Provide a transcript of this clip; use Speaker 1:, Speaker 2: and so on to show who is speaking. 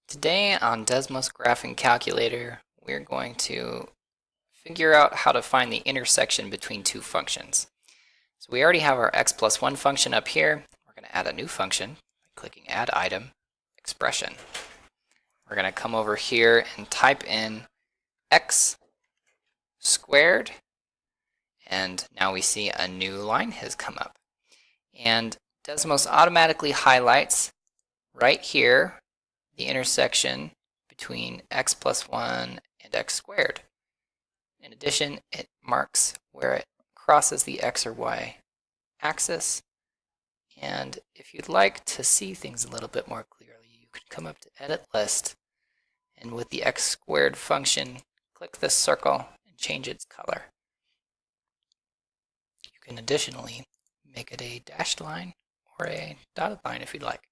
Speaker 1: Today on Desmos Graphing Calculator, we're going to figure out how to find the intersection between two functions. So we already have our x plus 1 function up here. We're going to add a new function by clicking Add Item, Expression. We're going to come over here and type in x squared, and now we see a new line has come up. And Desmos automatically highlights right here the intersection between x plus 1 and x squared. In addition, it marks where it crosses the x or y axis. And if you'd like to see things a little bit more clearly, you can come up to Edit List, and with the x squared function, click this circle and change its color. You can additionally make it a dashed line or a dotted line if you'd like.